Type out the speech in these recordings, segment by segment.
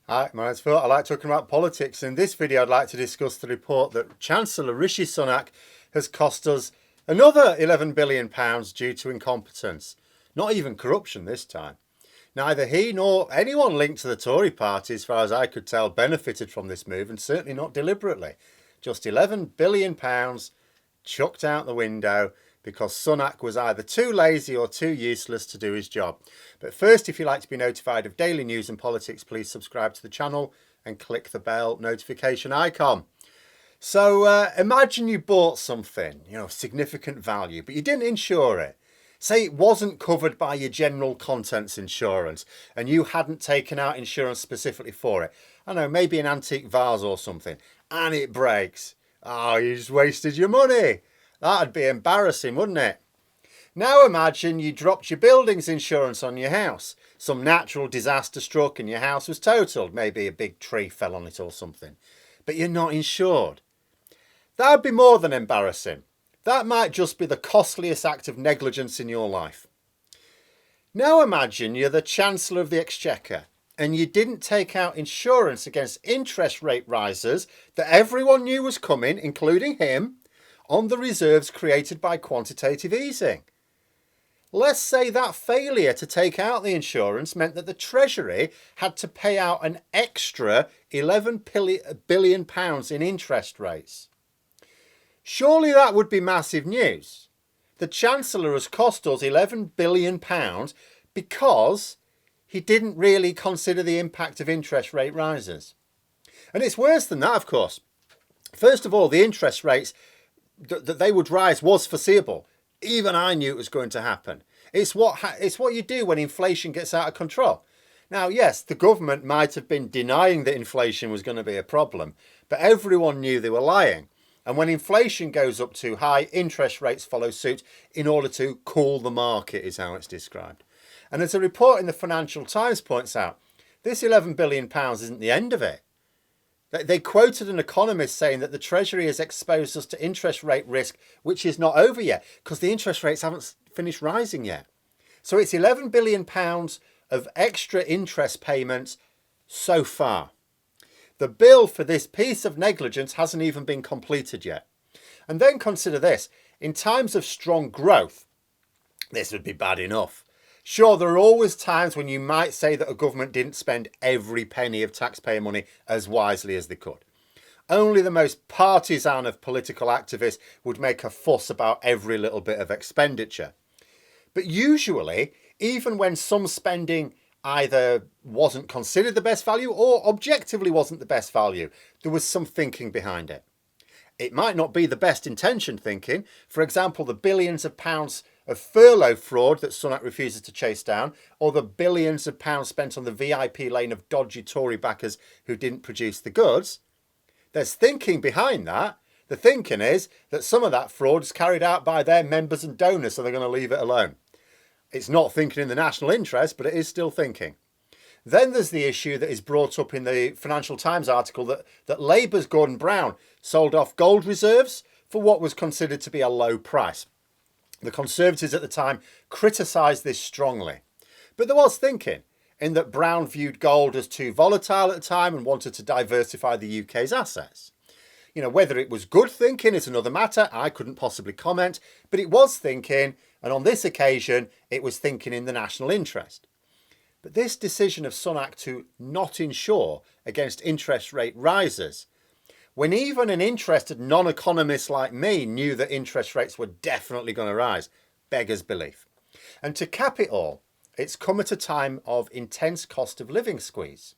Hi, my name's Phil. I like talking about politics. In this video, I'd like to discuss the report that Chancellor Rishi Sunak has cost us another £11 billion due to incompetence. Not even corruption this time. Neither he nor anyone linked to the Tory party, as far as I could tell, benefited from this move, and certainly not deliberately. Just £11 billion chucked out the window because Sunak was either too lazy or too useless to do his job. But first, if you'd like to be notified of daily news and politics, please subscribe to the channel and click the bell notification icon. So imagine you bought something, of significant value, but you didn't insure it. Say it wasn't covered by your general contents insurance and you hadn't taken out insurance specifically for it. I don't know, maybe an antique vase or something, and it breaks. Oh, you just wasted your money. That'd be embarrassing, wouldn't it? Now imagine you dropped your buildings insurance on your house. Some natural disaster struck and your house was totaled. Maybe a big tree fell on it or something. But you're not insured. That would be more than embarrassing. That might just be the costliest act of negligence in your life. Now imagine you're the Chancellor of the Exchequer and you didn't take out insurance against interest rate rises that everyone knew was coming, including him, on the reserves created by quantitative easing. Let's say that failure to take out the insurance meant that the Treasury had to pay out an extra £11 billion in interest rates. Surely that would be massive news. The Chancellor has cost us £11 billion because he didn't really consider the impact of interest rate rises. And it's worse than that, of course. First of all, the interest rates that they would rise was foreseeable. Even I knew it was going to happen. It's what you do when inflation gets out of control. Now, yes, the government might have been denying that inflation was going to be a problem, but everyone knew they were lying. And when inflation goes up too high, interest rates follow suit in order to cool the market, is how it's described. And as a report in the Financial Times points out, this £11 billion isn't the end of it. They quoted an economist saying that the Treasury has exposed us to interest rate risk, which is not over yet, because the interest rates haven't finished rising yet. So it's £11 billion of extra interest payments so far. The bill for this piece of negligence hasn't even been completed yet. And then consider this. In times of strong growth, this would be bad enough. Sure, there are always times when you might say that a government didn't spend every penny of taxpayer money as wisely as they could. Only the most partisan of political activists would make a fuss about every little bit of expenditure. But usually, even when some spending either wasn't considered the best value or objectively wasn't the best value, there was some thinking behind it. It might not be the best intentioned thinking. For example, the billions of pounds of furlough fraud that Sunak refuses to chase down, or the billions of pounds spent on the VIP lane of dodgy Tory backers who didn't produce the goods. There's thinking behind that. The thinking is that some of that fraud is carried out by their members and donors, so they're going to leave it alone. It's not thinking in the national interest, but it is still thinking. Then there's the issue that is brought up in the Financial Times article that Labour's Gordon Brown sold off gold reserves for what was considered to be a low price. The Conservatives at the time criticised this strongly. But there was thinking, in that Brown viewed gold as too volatile at the time and wanted to diversify the UK's assets. Whether it was good thinking is another matter. I couldn't possibly comment, but it was thinking, and on this occasion, it was thinking in the national interest. But this decision of Sunak to not insure against interest rate rises, when even an interested non-economist like me knew that interest rates were definitely going to rise, beggars belief. And to cap it all, it's come at a time of intense cost of living squeeze.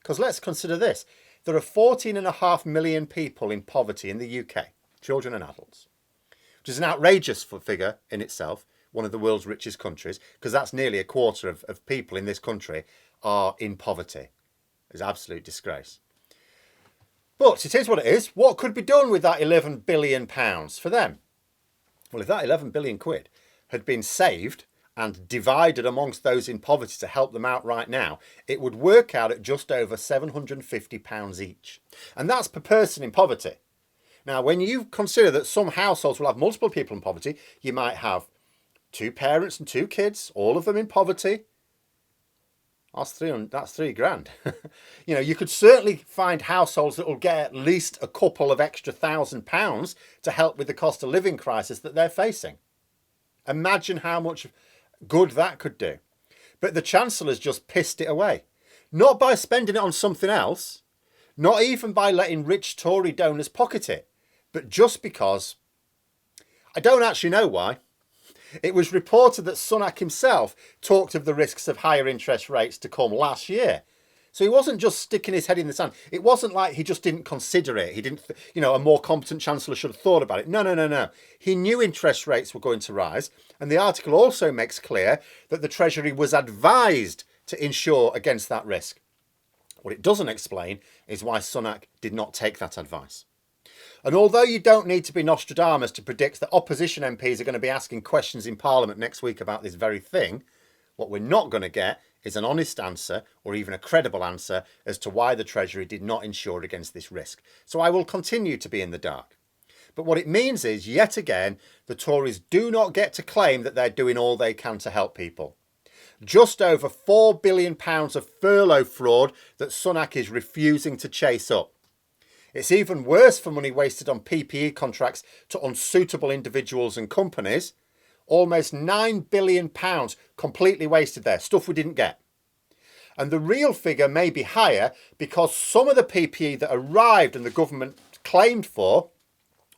Because let's consider this. There are 14.5 million people in poverty in the UK, children and adults, which is an outrageous figure in itself, one of the world's richest countries, because that's nearly a quarter of people in this country are in poverty. It's an absolute disgrace. But it is what it is. What could be done with that £11 billion for them? Well, if that 11 billion quid had been saved and divided amongst those in poverty to help them out right now, it would work out at just over £750 each. And that's per person in poverty. Now, when you consider that some households will have multiple people in poverty, you might have 2 parents and 2 kids, all of them in poverty. That's 3 grand. You know, you could certainly find households that will get at least a couple of extra £1,000 to help with the cost of living crisis that they're facing. Imagine how much good that could do. But the Chancellor's just pissed it away. Not by spending it on something else, not even by letting rich Tory donors pocket it, but just because. I don't actually know why. It was reported that Sunak himself talked of the risks of higher interest rates to come last year. So he wasn't just sticking his head in the sand. It wasn't like he just didn't consider it. He didn't, a more competent Chancellor should have thought about it. No. He knew interest rates were going to rise. And the article also makes clear that the Treasury was advised to insure against that risk. What it doesn't explain is why Sunak did not take that advice. And although you don't need to be Nostradamus to predict that opposition MPs are going to be asking questions in Parliament next week about this very thing, what we're not going to get is an honest answer or even a credible answer as to why the Treasury did not insure against this risk. So I will continue to be in the dark. But what it means is, yet again, the Tories do not get to claim that they're doing all they can to help people. Just over £4 billion of furlough fraud that Sunak is refusing to chase up. It's even worse for money wasted on PPE contracts to unsuitable individuals and companies. Almost £9 billion completely wasted there, stuff we didn't get. And the real figure may be higher because some of the PPE that arrived and the government claimed for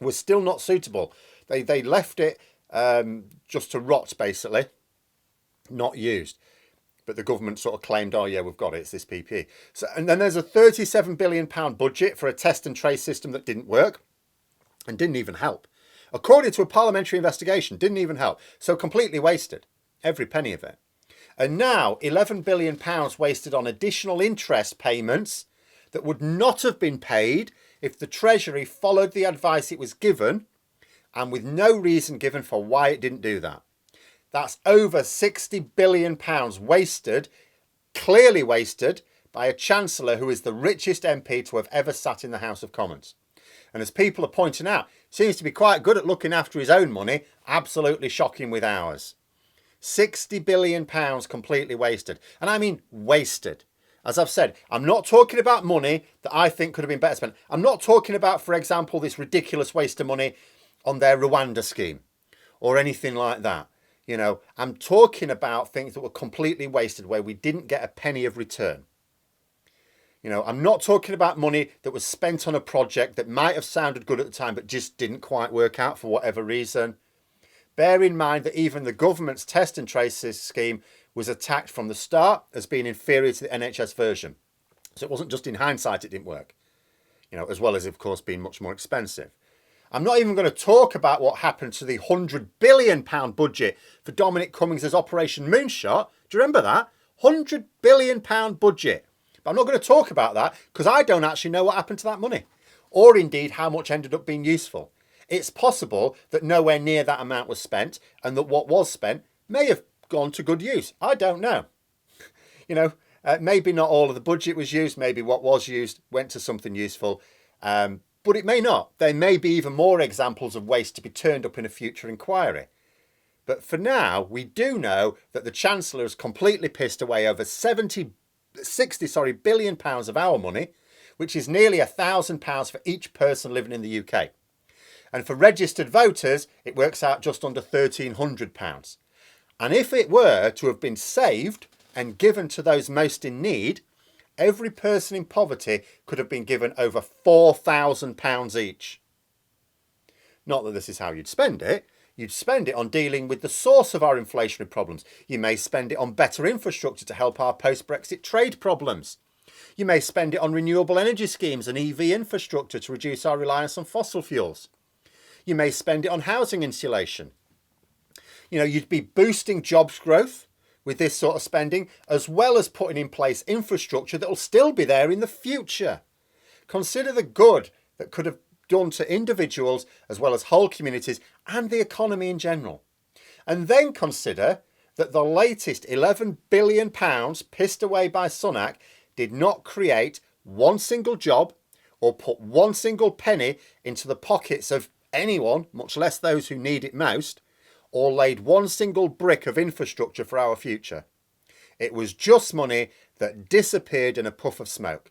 was still not suitable. They left it just to rot, basically, not used. But the government sort of claimed, oh yeah, we've got it, it's this PPE. So, and then there's a £37 billion budget for a test and trace system that didn't work and didn't even help. According to a parliamentary investigation, didn't even help. So completely wasted, every penny of it. And now £11 billion wasted on additional interest payments that would not have been paid if the Treasury followed the advice it was given and with no reason given for why it didn't do that. That's over £60 billion wasted, clearly wasted, by a Chancellor who is the richest MP to have ever sat in the House of Commons. And as people are pointing out, seems to be quite good at looking after his own money, absolutely shocking with ours. £60 billion completely wasted. And I mean wasted. As I've said, I'm not talking about money that I think could have been better spent. I'm not talking about, for example, this ridiculous waste of money on their Rwanda scheme or anything like that. I'm talking about things that were completely wasted where we didn't get a penny of return. I'm not talking about money that was spent on a project that might have sounded good at the time but just didn't quite work out for whatever reason. Bear in mind that even the government's test and trace scheme was attacked from the start as being inferior to the NHS version. So it wasn't just in hindsight it didn't work, as well as, of course, being much more expensive. I'm not even going to talk about what happened to the £100 billion budget for Dominic Cummings' Operation Moonshot. Do you remember that? £100 billion budget. But I'm not going to talk about that because I don't actually know what happened to that money or indeed how much ended up being useful. It's possible that nowhere near that amount was spent and that what was spent may have gone to good use. I don't know. Maybe not all of the budget was used. Maybe what was used went to something useful. But it may not. There may be even more examples of waste to be turned up in a future inquiry. But for now, we do know that the Chancellor has completely pissed away over 60 billion pounds of our money, which is nearly £1,000 for each person living in the UK. And for registered voters, it works out just under £1,300. And if it were to have been saved and given to those most in need, every person in poverty could have been given over £4,000 each. Not that this is how you'd spend it. You'd spend it on dealing with the source of our inflationary problems. You may spend it on better infrastructure to help our post-Brexit trade problems. You may spend it on renewable energy schemes and EV infrastructure to reduce our reliance on fossil fuels. You may spend it on housing insulation. You'd be boosting jobs growth with this sort of spending, as well as putting in place infrastructure that will still be there in the future. Consider the good that could have done to individuals as well as whole communities and the economy in general. And then consider that the latest £11 billion pissed away by Sunak did not create one single job or put one single penny into the pockets of anyone, much less those who need it most, or laid one single brick of infrastructure for our future. It was just money that disappeared in a puff of smoke.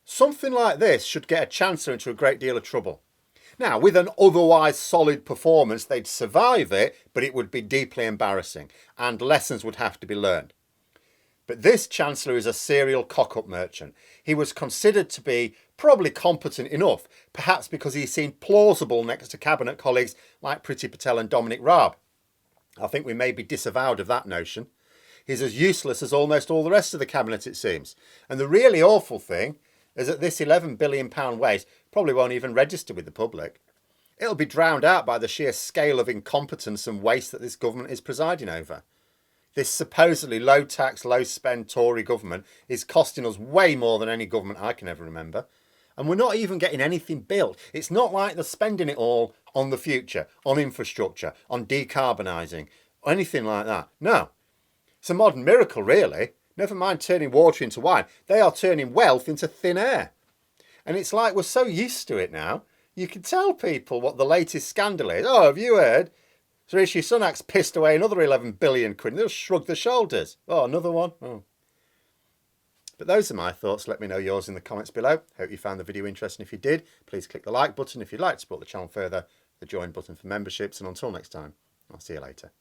Something like this should get a Chancellor into a great deal of trouble. Now, with an otherwise solid performance, they'd survive it, but it would be deeply embarrassing, and lessons would have to be learned. But this Chancellor is a serial cock-up merchant. He was considered to be probably competent enough, perhaps because he seemed plausible next to cabinet colleagues like Priti Patel and Dominic Raab. I think we may be disavowed of that notion. He's as useless as almost all the rest of the cabinet, it seems. And the really awful thing is that this £11 billion waste probably won't even register with the public. It'll be drowned out by the sheer scale of incompetence and waste that this government is presiding over. This supposedly low-tax, low-spend Tory government is costing us way more than any government I can ever remember. And we're not even getting anything built. It's not like they're spending it all on the future, on infrastructure, on decarbonising, or anything like that. No. It's a modern miracle, really. Never mind turning water into wine. They are turning wealth into thin air. And it's like we're so used to it now. You can tell people what the latest scandal is. Oh, have you heard? Rishi Sunak's pissed away another 11 billion quid. They'll shrug their shoulders. Oh, another one? Oh. But those are my thoughts. Let me know yours in the comments below. Hope you found the video interesting. If you did, please click the like button. If you'd like to support the channel further, the join button for memberships. And until next time, I'll see you later.